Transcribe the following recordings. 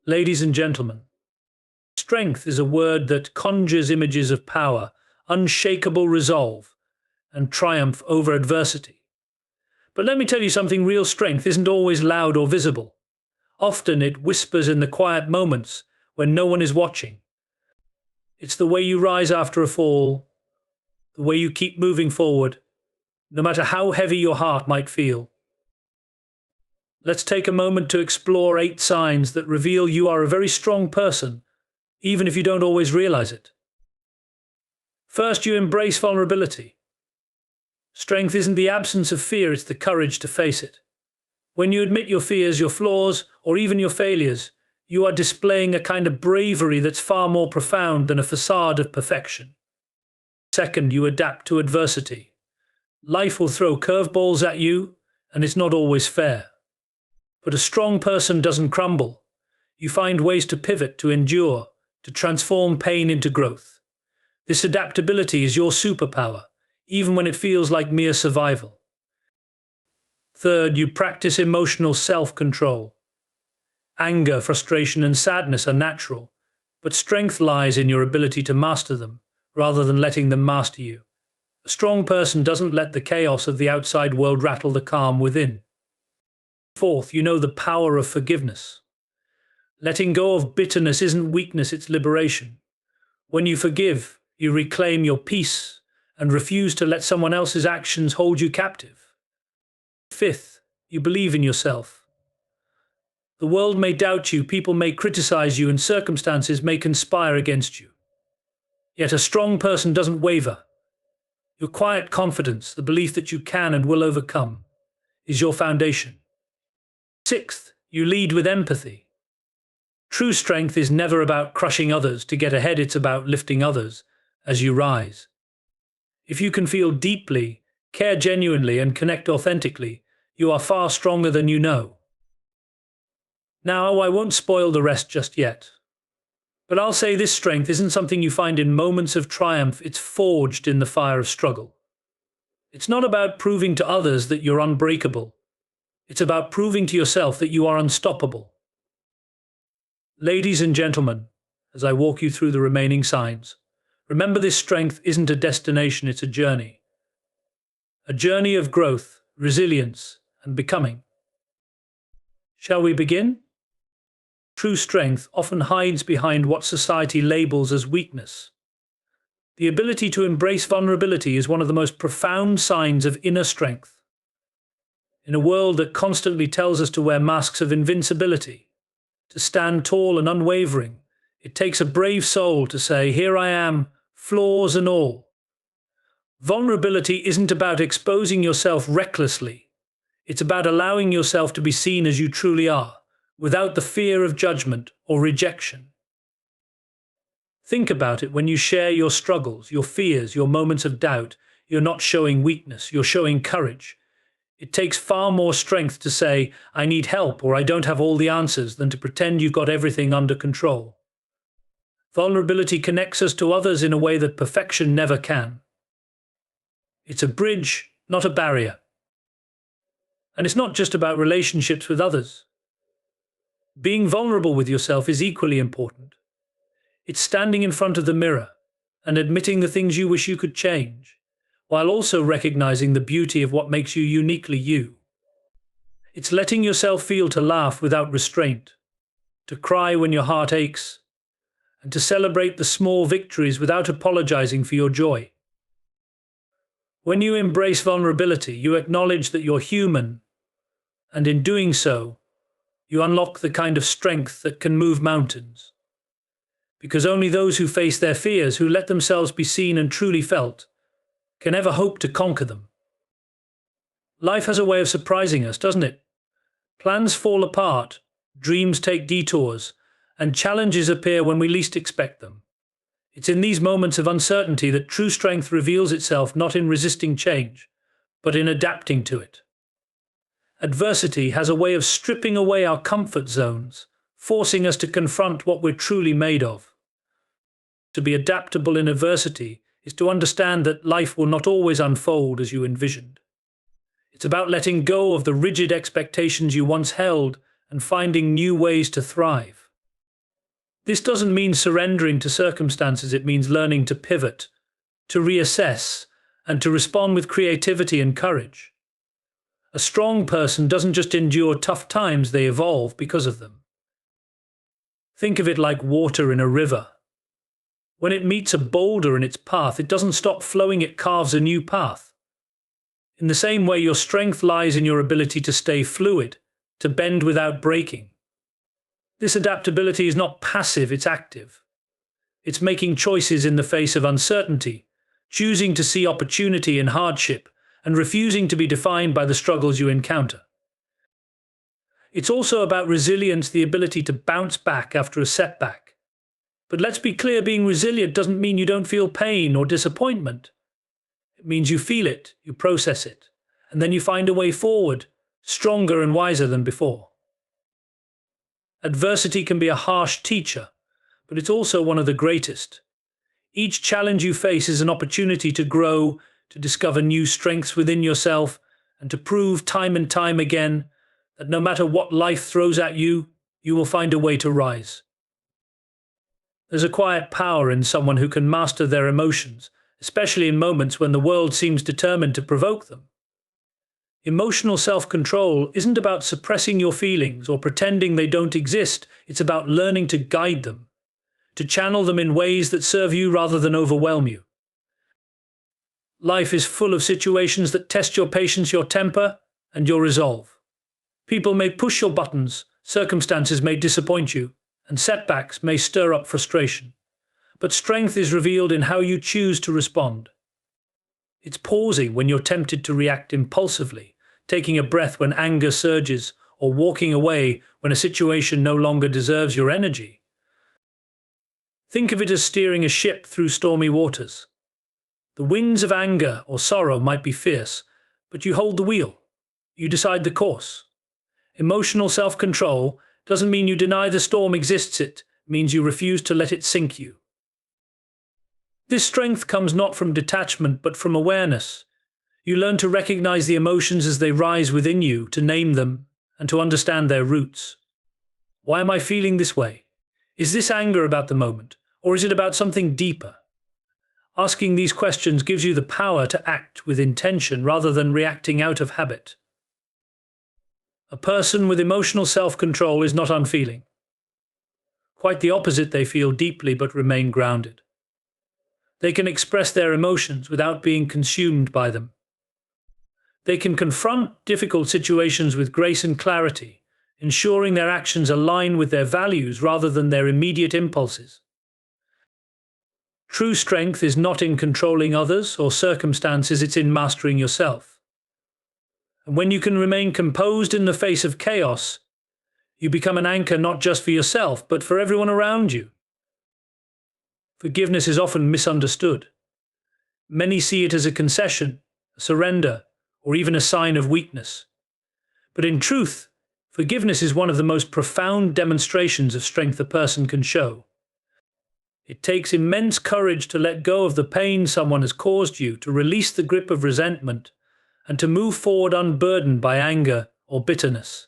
Ladies and gentlemen, strength is a word that conjures images of power, unshakable resolve, and triumph over adversity. But let me tell you something, real strength isn't always loud or visible. Often it whispers in the quiet moments when no one is watching. It's the way you rise after a fall, the way you keep moving forward, no matter how heavy your heart might feel. Let's take a moment to explore 8 signs that reveal you are a very strong person, even if you don't always realize it. First, you embrace vulnerability. Strength isn't the absence of fear, it's the courage to face it. When you admit your fears, your flaws, or even your failures, you are displaying a kind of bravery that's far more profound than a facade of perfection. Second, you adapt to adversity. Life will throw curveballs at you, and it's not always fair. But a strong person doesn't crumble. You find ways to pivot, to endure, to transform pain into growth. This adaptability is your superpower, even when it feels like mere survival. Third, you practice emotional self-control. Anger, frustration, and sadness are natural, but strength lies in your ability to master them, rather than letting them master you. A strong person doesn't let the chaos of the outside world rattle the calm within. Fourth, you know the power of forgiveness. Letting go of bitterness isn't weakness, it's liberation. When you forgive, you reclaim your peace and refuse to let someone else's actions hold you captive. Fifth, you believe in yourself. The world may doubt you, people may criticize you, and circumstances may conspire against you. Yet a strong person doesn't waver. Your quiet confidence, the belief that you can and will overcome, is your foundation. Sixth, you lead with empathy. True strength is never about crushing others to get ahead, it's about lifting others as you rise. If you can feel deeply, care genuinely, and connect authentically, you are far stronger than you know. Now, I won't spoil the rest just yet. But I'll say this strength isn't something you find in moments of triumph, it's forged in the fire of struggle. It's not about proving to others that you're unbreakable. It's about proving to yourself that you are unstoppable. Ladies and gentlemen, as I walk you through the remaining signs, remember this strength isn't a destination, it's a journey. A journey of growth, resilience, and becoming. Shall we begin? True strength often hides behind what society labels as weakness. The ability to embrace vulnerability is one of the most profound signs of inner strength. In a world that constantly tells us to wear masks of invincibility, to stand tall and unwavering, it takes a brave soul to say, "Here I am, flaws and all." Vulnerability isn't about exposing yourself recklessly. It's about allowing yourself to be seen as you truly are, without the fear of judgment or rejection. Think about it: when you share your struggles, your fears, your moments of doubt, you're not showing weakness, you're showing courage. It takes far more strength to say, "I need help," or "I don't have all the answers," than to pretend you've got everything under control. Vulnerability connects us to others in a way that perfection never can. It's a bridge, not a barrier. And it's not just about relationships with others. Being vulnerable with yourself is equally important. It's standing in front of the mirror and admitting the things you wish you could change, while also recognizing the beauty of what makes you uniquely you. It's letting yourself feel, to laugh without restraint, to cry when your heart aches, and to celebrate the small victories without apologizing for your joy. When you embrace vulnerability, you acknowledge that you're human, and in doing so, you unlock the kind of strength that can move mountains. Because only those who face their fears, who let themselves be seen and truly felt, can ever hope to conquer them. Life has a way of surprising us, doesn't it? Plans fall apart, dreams take detours, and challenges appear when we least expect them. It's in these moments of uncertainty that true strength reveals itself, not in resisting change, but in adapting to it. Adversity has a way of stripping away our comfort zones, forcing us to confront what we're truly made of. To be adaptable in adversity is to understand that life will not always unfold as you envisioned. It's about letting go of the rigid expectations you once held and finding new ways to thrive. This doesn't mean surrendering to circumstances, it means learning to pivot, to reassess, and to respond with creativity and courage. A strong person doesn't just endure tough times, they evolve because of them. Think of it like water in a river. When it meets a boulder in its path, it doesn't stop flowing, it carves a new path. In the same way, your strength lies in your ability to stay fluid, to bend without breaking. This adaptability is not passive, it's active. It's making choices in the face of uncertainty, choosing to see opportunity in hardship, and refusing to be defined by the struggles you encounter. It's also about resilience, the ability to bounce back after a setback. But let's be clear, being resilient doesn't mean you don't feel pain or disappointment. It means you feel it, you process it, and then you find a way forward, stronger and wiser than before. Adversity can be a harsh teacher, but it's also one of the greatest. Each challenge you face is an opportunity to grow, to discover new strengths within yourself, and to prove time and time again that no matter what life throws at you, you will find a way to rise. There's a quiet power in someone who can master their emotions, especially in moments when the world seems determined to provoke them. Emotional self-control isn't about suppressing your feelings or pretending they don't exist, it's about learning to guide them, to channel them in ways that serve you rather than overwhelm you. Life is full of situations that test your patience, your temper, and your resolve. People may push your buttons, circumstances may disappoint you, and setbacks may stir up frustration. But strength is revealed in how you choose to respond. It's pausing when you're tempted to react impulsively, taking a breath when anger surges, or walking away when a situation no longer deserves your energy. Think of it as steering a ship through stormy waters. The winds of anger or sorrow might be fierce, but you hold the wheel. You decide the course. Emotional self-control doesn't mean you deny the storm exists, it means you refuse to let it sink you. This strength comes not from detachment but from awareness. You learn to recognize the emotions as they rise within you, to name them, and to understand their roots. Why am I feeling this way? Is this anger about the moment, or is it about something deeper? Asking these questions gives you the power to act with intention rather than reacting out of habit. A person with emotional self-control is not unfeeling. Quite the opposite, they feel deeply but remain grounded. They can express their emotions without being consumed by them. They can confront difficult situations with grace and clarity, ensuring their actions align with their values rather than their immediate impulses. True strength is not in controlling others or circumstances, it's in mastering yourself. And when you can remain composed in the face of chaos, you become an anchor not just for yourself, but for everyone around you. Forgiveness is often misunderstood. Many see it as a concession, a surrender, or even a sign of weakness. But in truth, forgiveness is one of the most profound demonstrations of strength a person can show. It takes immense courage to let go of the pain someone has caused you, to release the grip of resentment, and to move forward unburdened by anger or bitterness.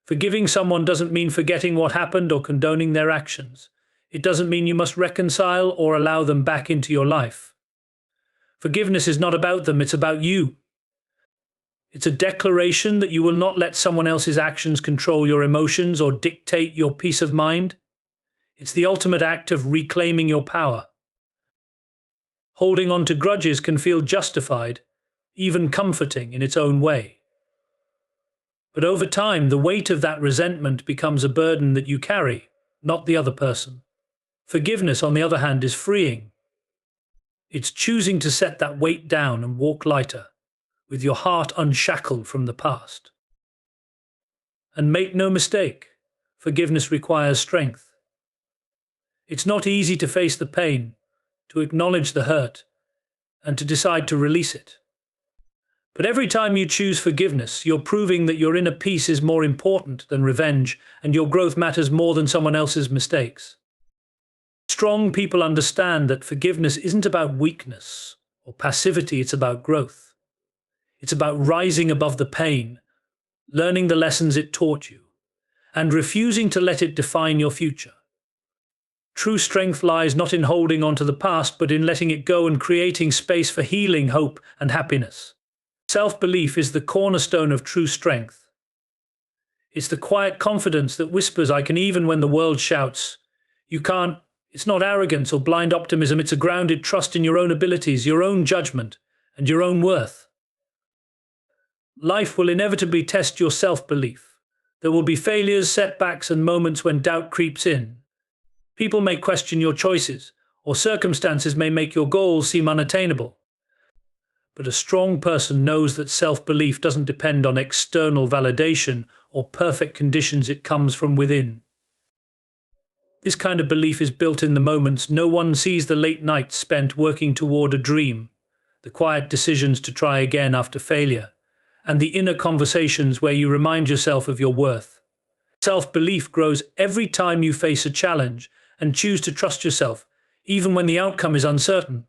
Forgiving someone doesn't mean forgetting what happened or condoning their actions. It doesn't mean you must reconcile or allow them back into your life. Forgiveness is not about them, it's about you. It's a declaration that you will not let someone else's actions control your emotions or dictate your peace of mind. It's the ultimate act of reclaiming your power. Holding on to grudges can feel justified, even comforting in its own way. But over time, the weight of that resentment becomes a burden that you carry, not the other person. Forgiveness, on the other hand, is freeing. It's choosing to set that weight down and walk lighter, with your heart unshackled from the past. And make no mistake, forgiveness requires strength. It's not easy to face the pain, to acknowledge the hurt, and to decide to release it. But every time you choose forgiveness, you're proving that your inner peace is more important than revenge, and your growth matters more than someone else's mistakes. Strong people understand that forgiveness isn't about weakness or passivity, it's about growth. It's about rising above the pain, learning the lessons it taught you, and refusing to let it define your future. True strength lies not in holding on to the past, but in letting it go and creating space for healing, hope, and happiness. Self-belief is the cornerstone of true strength. It's the quiet confidence that whispers, I can, even when the world shouts, you can't. It's not arrogance or blind optimism, it's a grounded trust in your own abilities, your own judgment, and your own worth. Life will inevitably test your self-belief. There will be failures, setbacks, and moments when doubt creeps in. People may question your choices, or circumstances may make your goals seem unattainable. But a strong person knows that self-belief doesn't depend on external validation or perfect conditions, it comes from within. This kind of belief is built in the moments no one sees, the late nights spent working toward a dream, the quiet decisions to try again after failure, and the inner conversations where you remind yourself of your worth. Self-belief grows every time you face a challenge and choose to trust yourself, even when the outcome is uncertain.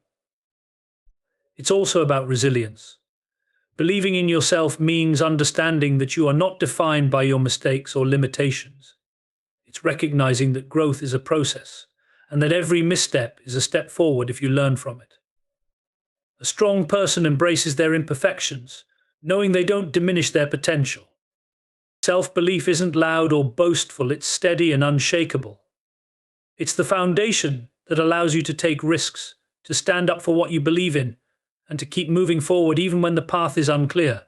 It's also about resilience. Believing in yourself means understanding that you are not defined by your mistakes or limitations. It's recognizing that growth is a process, and that every misstep is a step forward if you learn from it. A strong person embraces their imperfections, knowing they don't diminish their potential. Self-belief isn't loud or boastful, it's steady and unshakable. It's the foundation that allows you to take risks, to stand up for what you believe in, and to keep moving forward even when the path is unclear.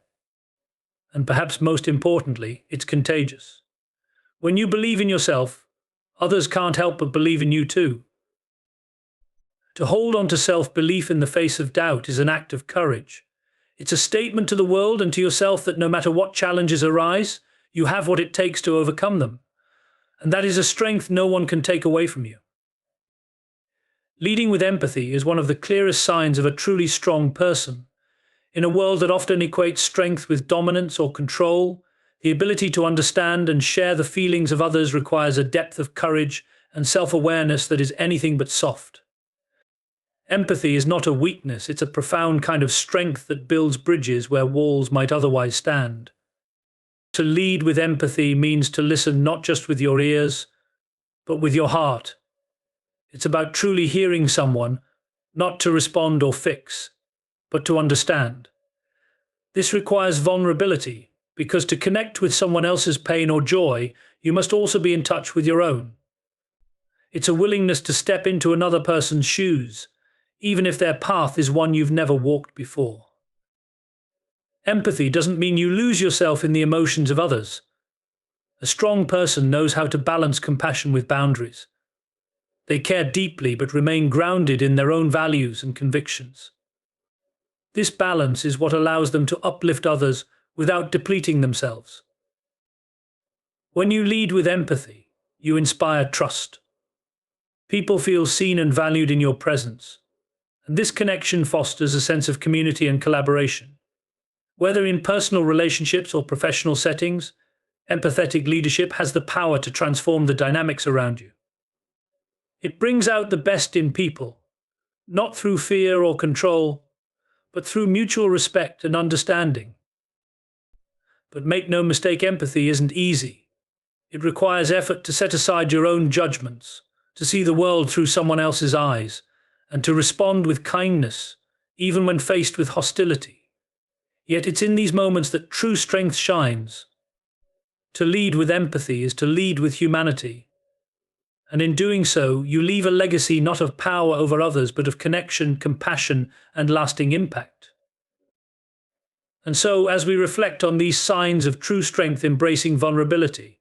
And perhaps most importantly, it's contagious. When you believe in yourself, others can't help but believe in you too. To hold on to self-belief in the face of doubt is an act of courage. It's a statement to the world and to yourself that no matter what challenges arise, you have what it takes to overcome them. And that is a strength no one can take away from you. Leading with empathy is one of the clearest signs of a truly strong person. In a world that often equates strength with dominance or control, the ability to understand and share the feelings of others requires a depth of courage and self-awareness that is anything but soft. Empathy is not a weakness, it's a profound kind of strength that builds bridges where walls might otherwise stand. To lead with empathy means to listen not just with your ears, but with your heart. It's about truly hearing someone, not to respond or fix, but to understand. This requires vulnerability, because to connect with someone else's pain or joy, you must also be in touch with your own. It's a willingness to step into another person's shoes, even if their path is one you've never walked before. Empathy doesn't mean you lose yourself in the emotions of others. A strong person knows how to balance compassion with boundaries. They care deeply but remain grounded in their own values and convictions. This balance is what allows them to uplift others without depleting themselves. When you lead with empathy, you inspire trust. People feel seen and valued in your presence, and this connection fosters a sense of community and collaboration. Whether in personal relationships or professional settings, empathetic leadership has the power to transform the dynamics around you. It brings out the best in people, not through fear or control, but through mutual respect and understanding. But make no mistake, empathy isn't easy. It requires effort to set aside your own judgments, to see the world through someone else's eyes, and to respond with kindness, even when faced with hostility. Yet it's in these moments that true strength shines. To lead with empathy is to lead with humanity. And in doing so, you leave a legacy not of power over others, but of connection, compassion, and lasting impact. And so, as we reflect on these signs of true strength, embracing vulnerability,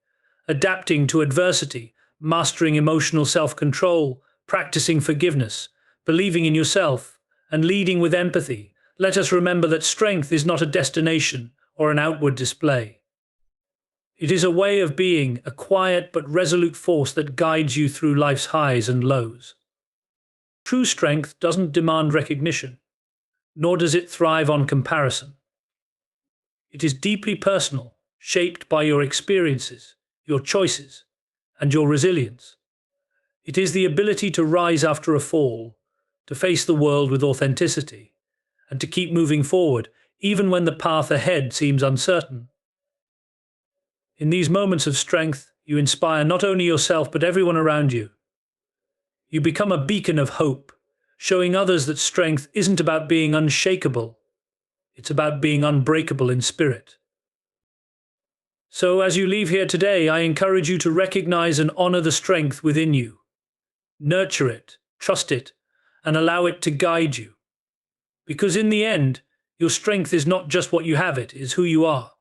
adapting to adversity, mastering emotional self-control, practicing forgiveness, believing in yourself, and leading with empathy, let us remember that strength is not a destination or an outward display. It is a way of being, a quiet but resolute force that guides you through life's highs and lows. True strength doesn't demand recognition, nor does it thrive on comparison. It is deeply personal, shaped by your experiences, your choices, and your resilience. It is the ability to rise after a fall, to face the world with authenticity, and to keep moving forward, even when the path ahead seems uncertain. In these moments of strength, You inspire not only yourself but everyone around you. You become a beacon of hope, showing others that strength isn't about being unshakable, it's about being unbreakable in spirit. So, as you leave here today, I encourage you to recognize and honor the strength within you. Nurture it, trust it, and allow it to guide you. Because in the end, your strength is not just what you have, it is who you are.